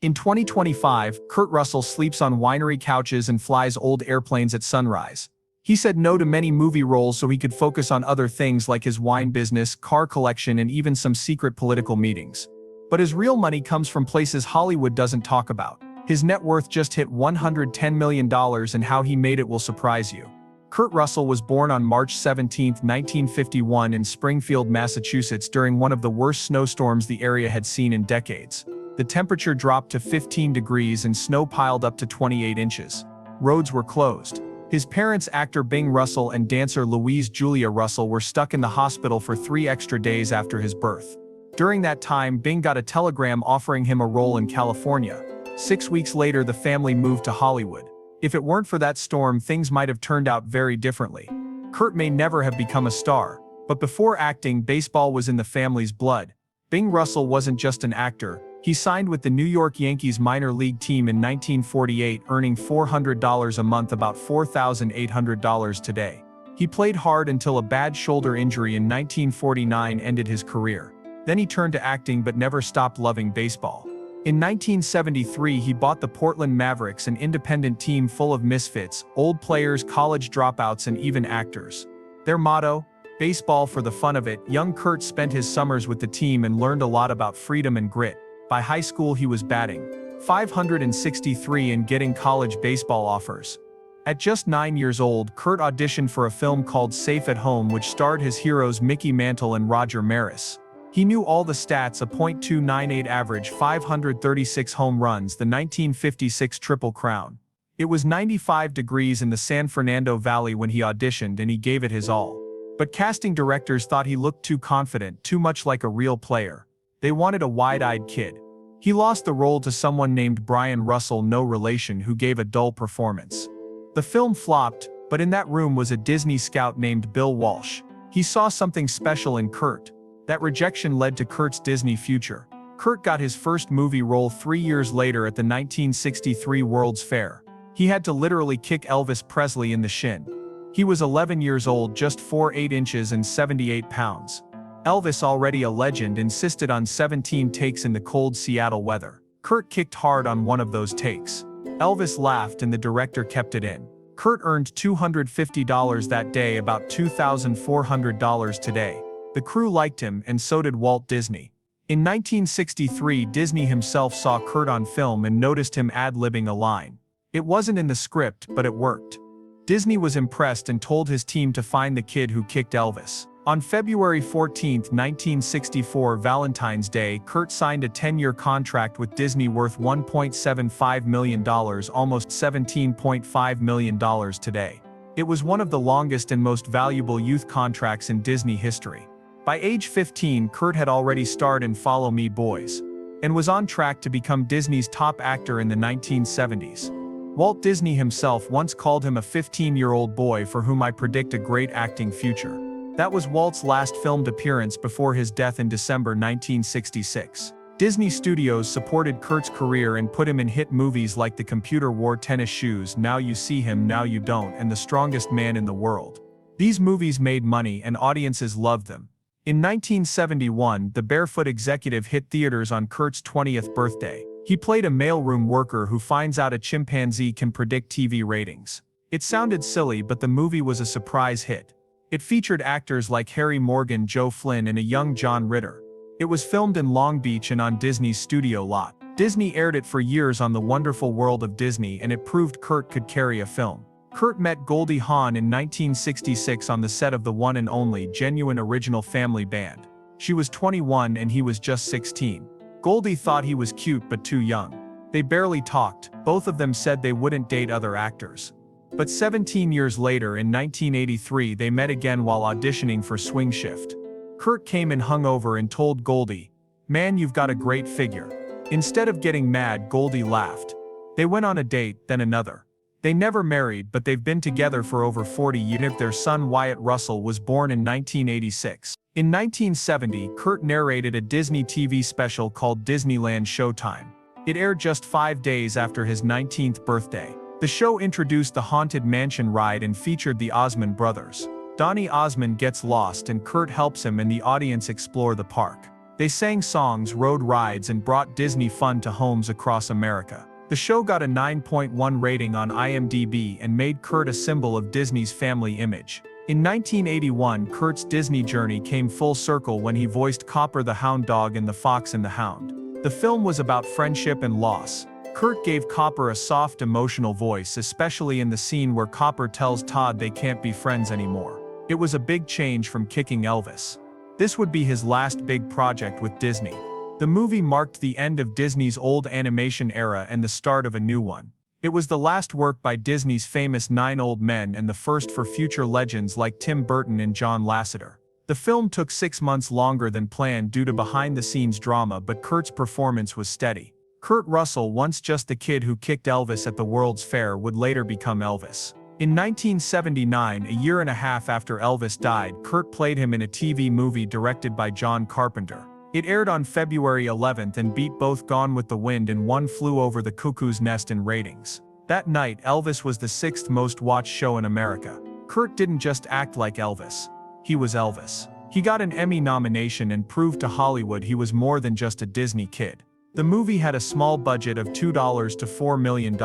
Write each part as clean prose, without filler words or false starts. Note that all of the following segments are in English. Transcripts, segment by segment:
In 2025, Kurt Russell sleeps on winery couches and flies old airplanes at sunrise. He said no to many movie roles so he could focus on other things like his wine business, car collection, and even some secret political meetings. But his real money comes from places Hollywood doesn't talk about. His net worth just hit $110 million, and how he made it will surprise you. Kurt Russell was born on March 17, 1951 in Springfield, Massachusetts during one of the worst snowstorms the area had seen in decades. The temperature dropped to 15 degrees and snow piled up to 28 inches. Roads were closed. His parents, actor Bing Russell and dancer Louise Julia Russell, were stuck in the hospital for 3 extra days after his birth. During that time, Bing got a telegram offering him a role in California. 6 weeks later, the family moved to Hollywood. If it weren't for that storm, things might have turned out very differently. Kurt may never have become a star, but before acting, baseball was in the family's blood. Bing Russell wasn't just an actor. He signed with the New York Yankees minor league team in 1948, earning $400 a month, about $4,800 today. He played hard until a bad shoulder injury in 1949 ended his career. Then he turned to acting but never stopped loving baseball. In 1973, he bought the Portland Mavericks, an independent team full of misfits, old players, college dropouts, and even actors. Their motto? Baseball for the fun of it. Young Kurt spent his summers with the team and learned a lot about freedom and grit. By high school, he was batting .563 and getting college baseball offers. At just 9 years old, Kurt auditioned for a film called Safe at Home, which starred his heroes Mickey Mantle and Roger Maris. He knew all the stats: a .298 average, 536 home runs, the 1956 Triple Crown. It was 95 degrees in the San Fernando Valley when he auditioned, and he gave it his all. But casting directors thought he looked too confident, too much like a real player. They wanted a wide-eyed kid. He lost the role to someone named Brian Russell, no relation, who gave a dull performance. The film flopped, but in that room was a Disney scout named Bill Walsh. He saw something special in Kurt. That rejection led to Kurt's Disney future. Kurt got his first movie role 3 years later at the 1963 World's Fair. He had to literally kick Elvis Presley in the shin. He was 11 years old, just 4'8" inches and 78 pounds. Elvis, already a legend, insisted on 17 takes in the cold Seattle weather. Kurt kicked hard on one of those takes. Elvis laughed and the director kept it in. Kurt earned $250 that day, about $2,400 today. The crew liked him, and so did Walt Disney. In 1963, Disney himself saw Kurt on film and noticed him ad-libbing a line. It wasn't in the script, but it worked. Disney was impressed and told his team to find the kid who kicked Elvis. On February 14, 1964, Valentine's Day, Kurt signed a 10-year contract with Disney worth $1.75 million, almost $17.5 million today. It was one of the longest and most valuable youth contracts in Disney history. By age 15, Kurt had already starred in Follow Me, Boys, and was on track to become Disney's top actor in the 1970s. Walt Disney himself once called him a 15-year-old boy for whom I predict a great acting future. That was Walt's last filmed appearance before his death in December 1966. Disney Studios supported Kurt's career and put him in hit movies like The Computer Wore Tennis Shoes, Now You See Him, Now You Don't, and The Strongest Man in the World. These movies made money and audiences loved them. In 1971, The Barefoot Executive hit theaters on Kurt's 20th birthday. He played a mailroom worker who finds out a chimpanzee can predict TV ratings. It sounded silly, but the movie was a surprise hit. It featured actors like Harry Morgan, Joe Flynn, and a young John Ritter. It was filmed in Long Beach and on Disney's studio lot. Disney aired it for years on The Wonderful World of Disney, and it proved Kurt could carry a film. Kurt met Goldie Hawn in 1966 on the set of the one and only Genuine Original Family Band. She was 21 and he was just 16. Goldie thought he was cute but too young. They barely talked. Both of them said they wouldn't date other actors. But 17 years later, in 1983, they met again while auditioning for Swing Shift. Kurt came in hungover and told Goldie, "Man, you've got a great figure." Instead of getting mad, Goldie laughed. They went on a date, then another. They never married, but they've been together for over 40 years. Their son Wyatt Russell was born in 1986. In 1970, Kurt narrated a Disney TV special called Disneyland Showtime. It aired just 5 days after his 19th birthday. The show introduced the Haunted Mansion ride and featured the Osmond brothers. Donny Osmond gets lost and Kurt helps him and the audience explore the park. They sang songs, rode rides, and brought Disney fun to homes across America. The show got a 9.1 rating on IMDb and made Kurt a symbol of Disney's family image. In 1981, Kurt's Disney journey came full circle when he voiced Copper the Hound Dog in The Fox and the Hound. The film was about friendship and loss. Kurt gave Copper a soft, emotional voice, especially in the scene where Copper tells Todd they can't be friends anymore. It was a big change from kicking Elvis. This would be his last big project with Disney. The movie marked the end of Disney's old animation era and the start of a new one. It was the last work by Disney's famous 9 old men and the first for future legends like Tim Burton and John Lasseter. The film took 6 months longer than planned due to behind-the-scenes drama, but Kurt's performance was steady. KurtRussell, once just the kid who kicked Elvis at the World's Fair, would later become Elvis. In 1979, a year and a half after Elvis died, Kurt played him in a TV movie directed by John Carpenter. It aired on February 11th and beat both Gone with the Wind and One Flew Over the Cuckoo's Nest in ratings. That night, Elvis was the 6th most watched show in America. Kurt didn't just act like Elvis. He was Elvis. He got an Emmy nomination and proved to Hollywood he was more than just a Disney kid. The movie had a small budget of $2 to $4 million,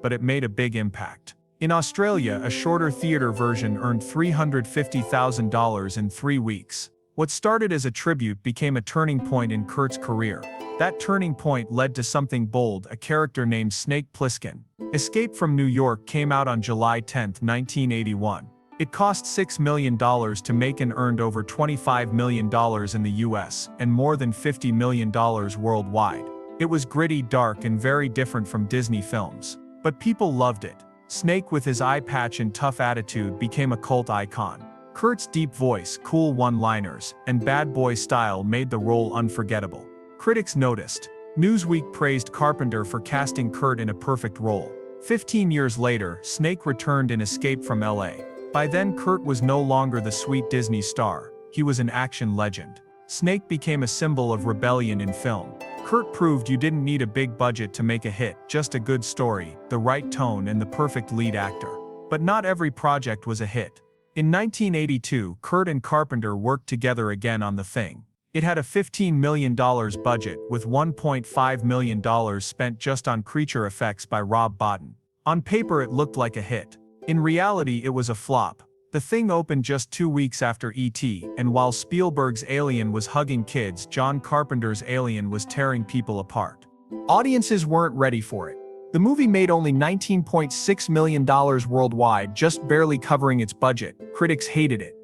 but it made a big impact. In Australia, a shorter theater version earned $350,000 in 3 weeks. What started as a tribute became a turning point in Kurt's career. That turning point led to something bold: a character named Snake Plissken. Escape from New York came out on July 10, 1981. It cost $6 million to make and earned over $25 million in the US, and more than $50 million worldwide. It was gritty, dark, and very different from Disney films. But people loved it. Snake, with his eye patch and tough attitude, became a cult icon. Kurt's deep voice, cool one-liners, and bad boy style made the role unforgettable. Critics noticed. Newsweek praised Carpenter for casting Kurt in a perfect role. 15 years later, Snake returned in Escape from LA. By then, Kurt was no longer the sweet Disney star. He was an action legend. Snake became a symbol of rebellion in film. Kurt proved you didn't need a big budget to make a hit, just a good story, the right tone, and the perfect lead actor. But not every project was a hit. In 1982, Kurt and Carpenter worked together again on The Thing. It had a $15 million budget, with $1.5 million spent just on creature effects by Rob Bottin. On paper, it looked like a hit. In reality, it was a flop. The Thing opened just 2 weeks after E.T., and while Spielberg's Alien was hugging kids, John Carpenter's Alien was tearing people apart. Audiences weren't ready for it. The movie made only $19.6 million worldwide, just barely covering its budget. Critics hated it.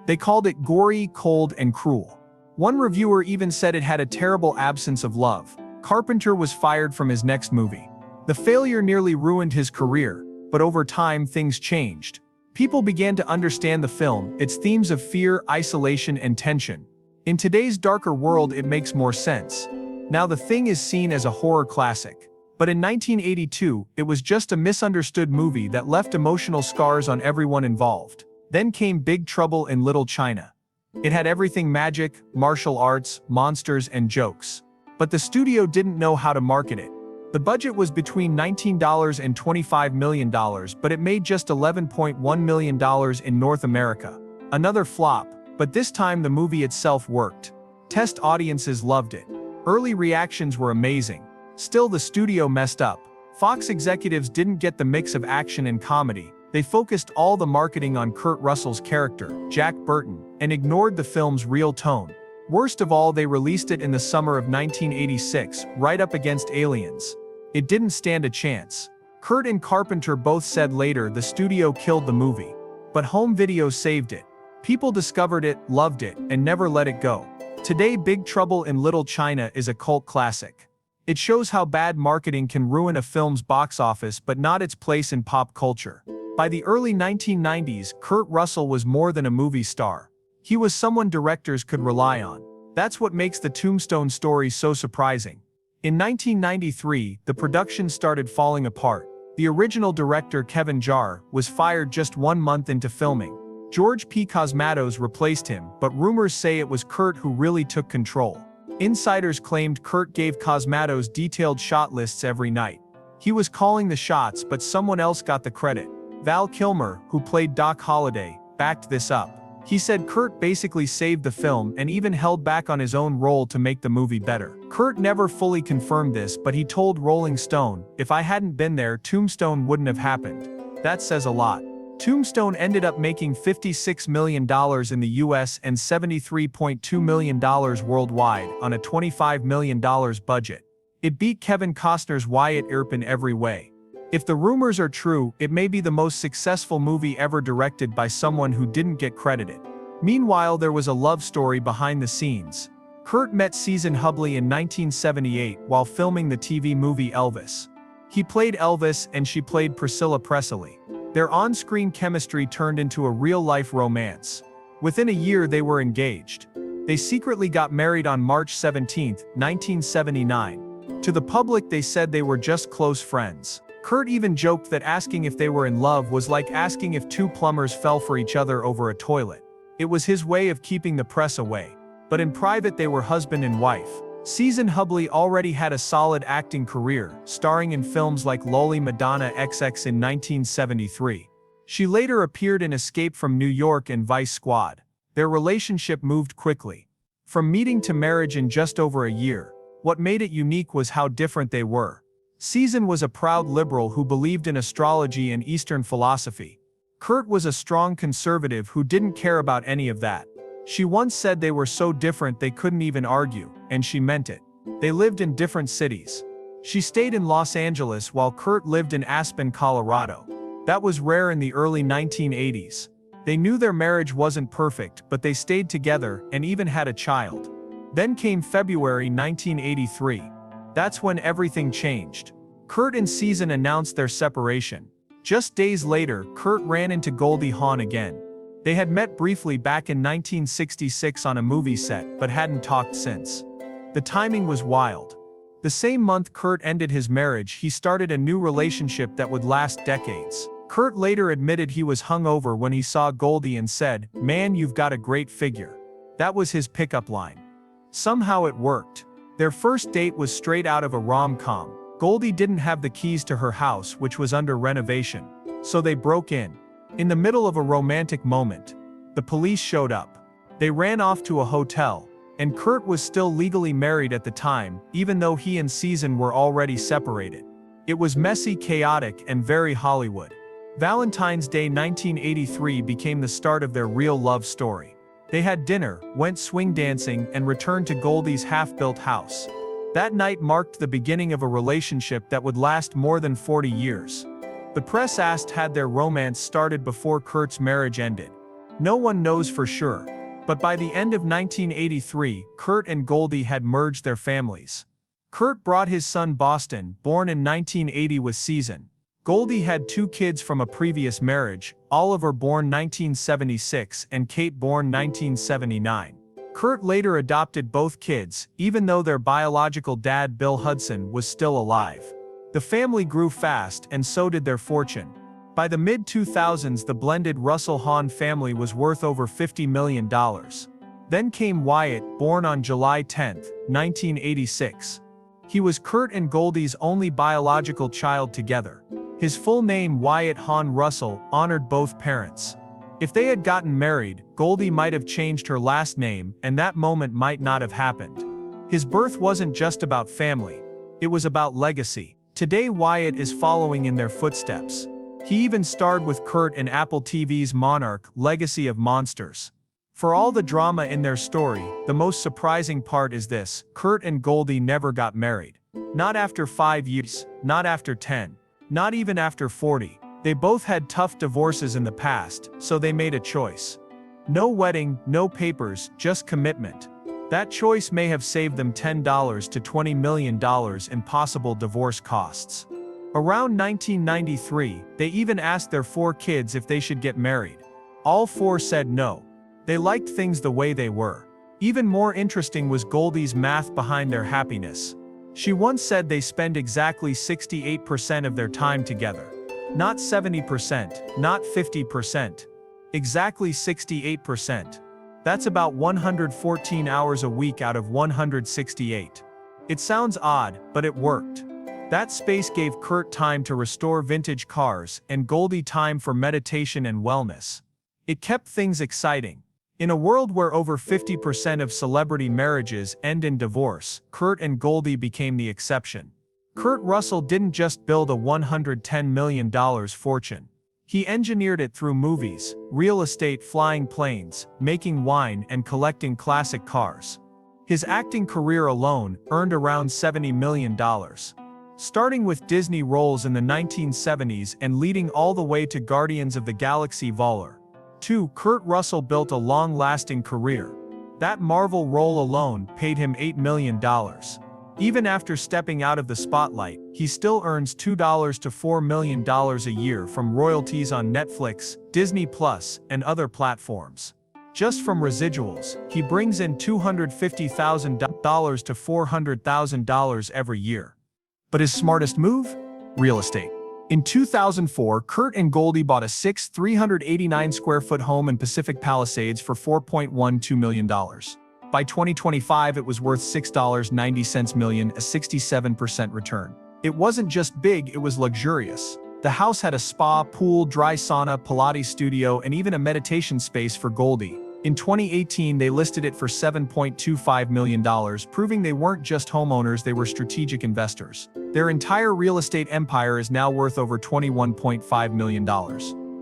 They called it gory, cold, and cruel. One reviewer even said it had a terrible absence of love. Carpenter was fired from his next movie. The failure nearly ruined his career, but over time things changed. People began to understand the film, its themes of fear, isolation, and tension. In today's darker world, it makes more sense. Now The Thing is seen as a horror classic. But in 1982, it was just a misunderstood movie that left emotional scars on everyone involved. Then came Big Trouble in Little China. It had everything: magic, martial arts, monsters, and jokes. But the studio didn't know how to market it. The budget was between $19 and $25 million, but it made just $11.1 million in North America. Another flop, but this time the movie itself worked. Test audiences loved it. Early reactions were amazing. Still, the studio messed up. Fox executives didn't get the mix of action and comedy. They focused all the marketing on Kurt Russell's character, Jack Burton, and ignored the film's real tone. Worst of all, they released it in the summer of 1986, right up against Aliens. It didn't stand a chance. Kurt and Carpenter both said later the studio killed the movie. But home video saved it. People discovered it, loved it, and never let it go. Today, Big Trouble in Little China is a cult classic. It shows how bad marketing can ruin a film's box office but not its place in pop culture. By the early 1990s, Kurt Russell was more than a movie star. He was someone directors could rely on. That's what makes the Tombstone story so surprising. In 1993, the production started falling apart. The original director, Kevin Jarre, was fired just 1 month into filming. George P. Cosmatos replaced him, but rumors say it was Kurt who really took control. Insiders claimed Kurt gave Cosmatos detailed shot lists every night. He was calling the shots, but someone else got the credit. Val Kilmer, who played Doc Holliday, backed this up. He said Kurt basically saved the film and even held back on his own role to make the movie better. Kurt never fully confirmed this, but he told Rolling Stone, "If I hadn't been there, Tombstone wouldn't have happened." That says a lot. Tombstone ended up making $56 million in the US and $73.2 million worldwide on a $25 million budget. It beat Kevin Costner's Wyatt Earp in every way. If the rumors are true, it may be the most successful movie ever directed by someone who didn't get credited. Meanwhile, there was a love story behind the scenes. Kurt met Susan Hubley in 1978 while filming the TV movie Elvis. He played Elvis and she played Priscilla Presley. Their on-screen chemistry turned into a real-life romance. Within a year they were engaged. They secretly got married on March 17, 1979. To the public they said they were just close friends. Kurt even joked that asking if they were in love was like asking if two plumbers fell for each other over a toilet. It was his way of keeping the press away. But in private they were husband and wife. Susan Hubley already had a solid acting career, starring in films like Lolly Madonna XX in 1973. She later appeared in Escape from New York and Vice Squad. Their relationship moved quickly. From meeting to marriage in just over a year. What made it unique was how different they were. Susan was a proud liberal who believed in astrology and Eastern philosophy. Kurt was a strong conservative who didn't care about any of that. She once said they were so different they couldn't even argue, and she meant it. They lived in different cities. She stayed in Los Angeles while Kurt lived in Aspen, Colorado. That was rare in the early 1980s. They knew their marriage wasn't perfect, but they stayed together and even had a child. Then came February 1983. That's when everything changed. Kurt and Susan announced their separation. Just days later, Kurt ran into Goldie Hawn again. They had met briefly back in 1966 on a movie set, but hadn't talked since. The timing was wild. The same month Kurt ended his marriage, he started a new relationship that would last decades. Kurt later admitted he was hungover when he saw Goldie and said, "Man, you've got a great figure." That was his pickup line. Somehow it worked. Their first date was straight out of a rom-com. Goldie didn't have the keys to her house, which was under renovation. So they broke in. In the middle of a romantic moment, the police showed up. They ran off to a hotel, and Kurt was still legally married at the time, even though he and Susan were already separated. It was messy, chaotic, and very Hollywood. Valentine's Day 1983 became the start of their real love story. They had dinner, went swing dancing, and returned to Goldie's half-built house. That night marked the beginning of a relationship that would last more than 40 years. The press asked had their romance started before Kurt's marriage ended. No one knows for sure. But by the end of 1983, Kurt and Goldie had merged their families. Kurt brought his son Boston, born in 1980, with Susan. Goldie had 2 kids from a previous marriage, Oliver born 1976 and Kate born 1979. Kurt later adopted both kids, even though their biological dad Bill Hudson was still alive. The family grew fast and so did their fortune. By the mid-2000s the blended Russell-Hawn family was worth over $50 million. Then came Wyatt, born on July 10, 1986. He was Kurt and Goldie's only biological child together. His full name, Wyatt Hawn Russell, honored both parents. If they had gotten married, Goldie might have changed her last name, and that moment might not have happened. His birth wasn't just about family. It was about legacy. Today Wyatt is following in their footsteps. He even starred with Kurt in Apple TV's Monarch: Legacy of Monsters. For all the drama in their story, the most surprising part is this: Kurt and Goldie never got married. Not after 5 years, not after 10, not even after 40. They both had tough divorces in the past, so they made a choice. No wedding, no papers, just commitment. That choice may have saved them $10 to $20 million in possible divorce costs. Around 1993, they even asked their 4 kids if they should get married. All 4 said no. They liked things the way they were. Even more interesting was Goldie's math behind their happiness. She once said they spend exactly 68% of their time together. Not 70%, not 50%. Exactly 68%. That's about 114 hours a week out of 168. It sounds odd, but it worked. That space gave Kurt time to restore vintage cars and Goldie time for meditation and wellness. It kept things exciting. In a world where over 50% of celebrity marriages end in divorce, Kurt and Goldie became the exception. Kurt Russell didn't just build a $110 million fortune. He engineered it through movies, real estate, flying planes, making wine, and collecting classic cars. His acting career alone earned around $70 million. Starting with Disney roles in the 1970s and leading all the way to Guardians of the Galaxy Vol. 2, Kurt Russell built a long-lasting career. That Marvel role alone paid him $8 million. Even after stepping out of the spotlight, he still earns $2 to $4 million a year from royalties on Netflix, Disney Plus, and other platforms. Just from residuals, he brings in $250,000 to $400,000 every year. But his smartest move? Real estate. In 2004, Kurt and Goldie bought a 389-square-foot home in Pacific Palisades for $4.12 million. By 2025, it was worth $6.90 million, a 67% return. It wasn't just big, it was luxurious. The house had a spa, pool, dry sauna, Pilates studio, and even a meditation space for Goldie. In 2018, they listed it for $7.25 million, proving they weren't just homeowners, they were strategic investors. Their entire real estate empire is now worth over $21.5 million.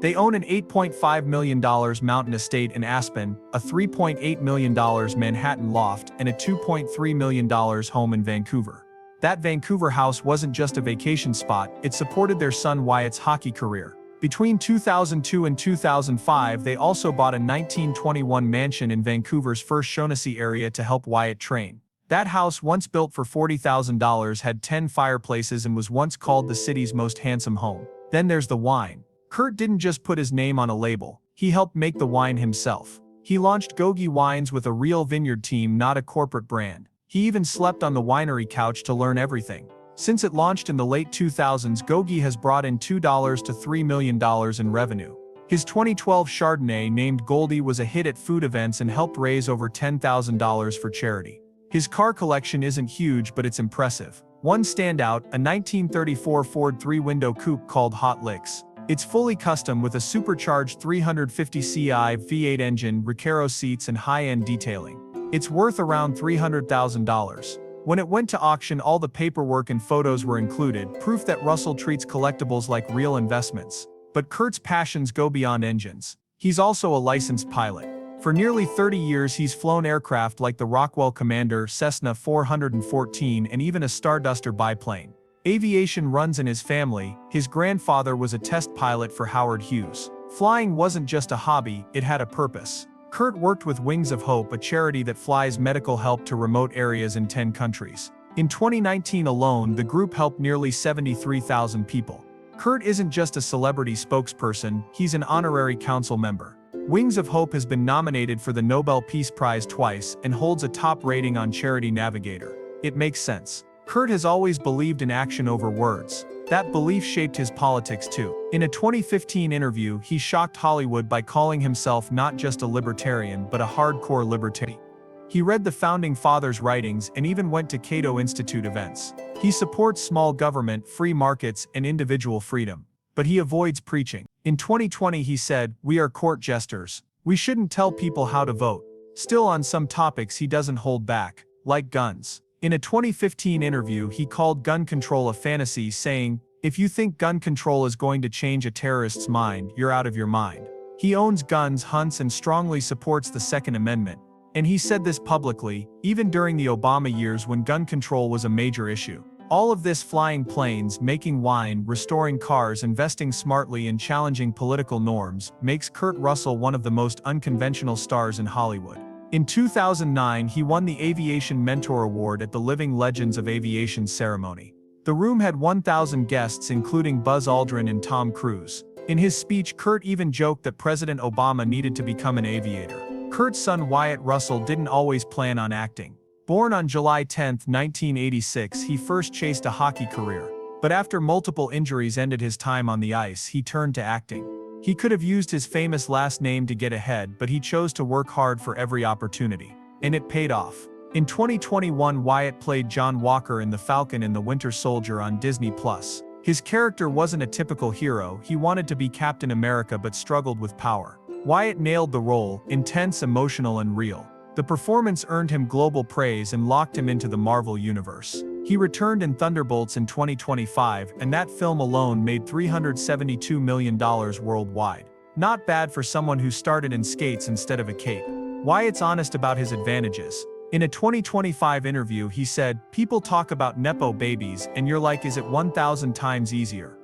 They own an $8.5 million mountain estate in Aspen, a $3.8 million Manhattan loft, and a $2.3 million home in Vancouver. That Vancouver house wasn't just a vacation spot, it supported their son Wyatt's hockey career. Between 2002 and 2005, they also bought a 1921 mansion in Vancouver's First Shaughnessy area to help Wyatt train. That house, once built for $40,000, had 10 fireplaces and was once called the city's most handsome home. Then there's the wine. Kurt didn't just put his name on a label, he helped make the wine himself. He launched Goldie Wines with a real vineyard team, not a corporate brand. He even slept on the winery couch to learn everything. Since it launched in the late 2000s, Goldie has brought in $2 to $3 million in revenue. His 2012 Chardonnay, named Goldie, was a hit at food events and helped raise over $10,000 for charity. His car collection isn't huge, but it's impressive. One standout, a 1934 Ford three-window coupe called Hot Licks. It's fully custom with a supercharged 350 CI V8 engine, Recaro seats, and high-end detailing. It's worth around $300,000. When it went to auction, all the paperwork and photos were included, proof that Russell treats collectibles like real investments. But Kurt's passions go beyond engines. He's also a licensed pilot. For nearly 30 years, he's flown aircraft like the Rockwell Commander, Cessna 414, and even a Starduster biplane. Aviation runs in his family. His grandfather was a test pilot for Howard Hughes. Flying wasn't just a hobby, it had a purpose. Kurt worked with Wings of Hope, a charity that flies medical help to remote areas in 10 countries. In 2019 alone, the group helped nearly 73,000 people. Kurt isn't just a celebrity spokesperson, he's an honorary council member. Wings of Hope has been nominated for the Nobel Peace Prize twice and holds a top rating on Charity Navigator. It makes sense. Kurt has always believed in action over words. That belief shaped his politics too. In a 2015 interview, he shocked Hollywood by calling himself not just a libertarian but a hardcore libertarian. He read the Founding Fathers' writings and even went to Cato Institute events. He supports small government, free markets, and individual freedom. But he avoids preaching. In 2020 he said, "We are court jesters. We shouldn't tell people how to vote." Still, on some topics he doesn't hold back, like guns. In a 2015 interview, he called gun control a fantasy, saying, "If you think gun control is going to change a terrorist's mind, you're out of your mind." He owns guns, hunts, and strongly supports the Second Amendment. And he said this publicly, even during the Obama years when gun control was a major issue. All of this, flying planes, making wine, restoring cars, investing smartly, and challenging political norms, makes Kurt Russell one of the most unconventional stars in Hollywood. In 2009, he won the Aviation Mentor Award at the Living Legends of Aviation ceremony. The room had 1,000 guests, including Buzz Aldrin and Tom Cruise. In his speech, Kurt even joked that President Obama needed to become an aviator. Kurt's son Wyatt Russell didn't always plan on acting. Born on July 10, 1986, he first chased a hockey career. But after multiple injuries ended his time on the ice, he turned to acting. He could have used his famous last name to get ahead, but he chose to work hard for every opportunity. And it paid off. In 2021, Wyatt played John Walker in The Falcon and the Winter Soldier on Disney Plus. His character wasn't a typical hero, he wanted to be Captain America but struggled with power. Wyatt nailed the role, intense, emotional, and real. The performance earned him global praise and locked him into the Marvel Universe. He returned in Thunderbolts in 2025, and that film alone made $372 million worldwide. Not bad for someone who started in skates instead of a cape. Wyatt's honest about his advantages. In a 2025 interview he said, "People talk about Nepo babies and you're like, is it 1,000 times easier?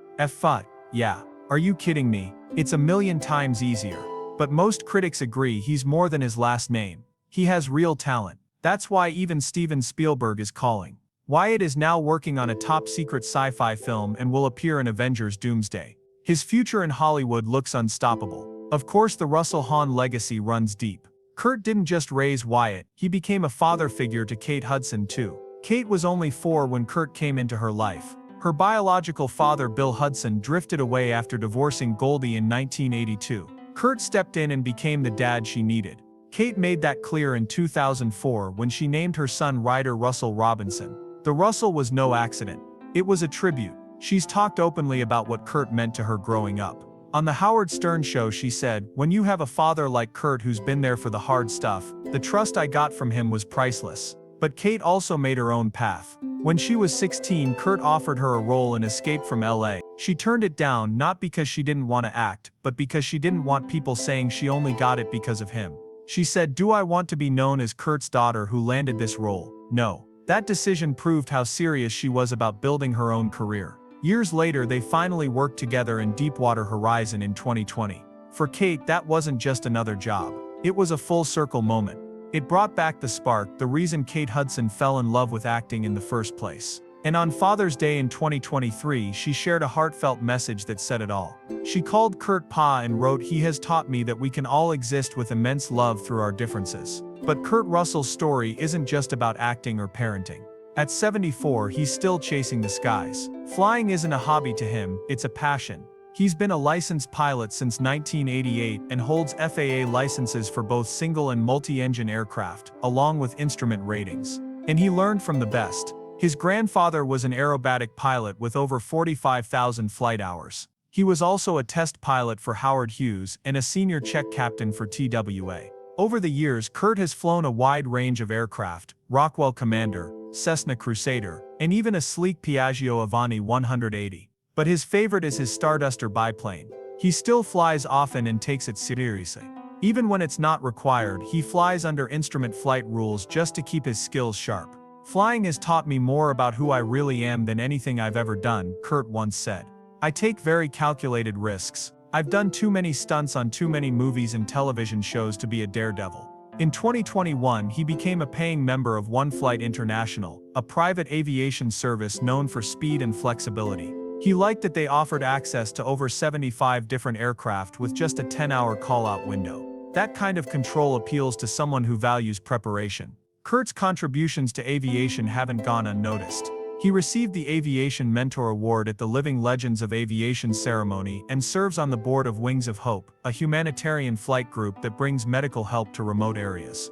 Yeah. Are you kidding me? It's a million times easier." But most critics agree he's more than his last name. He has real talent. That's why even Steven Spielberg is calling. Wyatt is now working on a top-secret sci-fi film and will appear in Avengers Doomsday. His future in Hollywood looks unstoppable. Of course, the Russell Hawn legacy runs deep. Kurt didn't just raise Wyatt, he became a father figure to Kate Hudson too. Kate was only 4 when Kurt came into her life. Her biological father Bill Hudson drifted away after divorcing Goldie in 1982. Kurt stepped in and became the dad she needed. Kate made that clear in 2004 when she named her son Ryder Russell Robinson. The Russell was no accident. It was a tribute. She's talked openly about what Kurt meant to her growing up. On the Howard Stern show she said, "When you have a father like Kurt who's been there for the hard stuff, the trust I got from him was priceless." But Kate also made her own path. When she was 16, Kurt offered her a role in Escape from LA. She turned it down not because she didn't want to act, but because she didn't want people saying she only got it because of him. She said, "Do I want to be known as Kurt's daughter who landed this role? No." That decision proved how serious she was about building her own career. Years later they finally worked together in Deepwater Horizon in 2020. For Kate, that wasn't just another job. It was a full-circle moment. It brought back the spark, the reason Kate Hudson fell in love with acting in the first place. And on Father's Day in 2023 she shared a heartfelt message that said it all. She called Kurt Pa and wrote, "He has taught me that we can all exist with immense love through our differences." But Kurt Russell's story isn't just about acting or parenting. At 74, he's still chasing the skies. Flying isn't a hobby to him, it's a passion. He's been a licensed pilot since 1988 and holds FAA licenses for both single and multi-engine aircraft, along with instrument ratings. And he learned from the best. His grandfather was an aerobatic pilot with over 45,000 flight hours. He was also a test pilot for Howard Hughes and a senior check captain for TWA. Over the years, Kurt has flown a wide range of aircraft, Rockwell Commander, Cessna Crusader, and even a sleek Piaggio Avani 180. But his favorite is his Starduster biplane. He still flies often and takes it seriously. Even when it's not required, he flies under instrument flight rules just to keep his skills sharp. "Flying has taught me more about who I really am than anything I've ever done," Kurt once said. "I take very calculated risks. I've done too many stunts on too many movies and television shows to be a daredevil." In 2021, he became a paying member of One Flight International, a private aviation service known for speed and flexibility. He liked that they offered access to over 75 different aircraft with just a 10-hour call-out window. That kind of control appeals to someone who values preparation. Kurt's contributions to aviation haven't gone unnoticed. He received the Aviation Mentor Award at the Living Legends of Aviation ceremony and serves on the board of Wings of Hope, a humanitarian flight group that brings medical help to remote areas.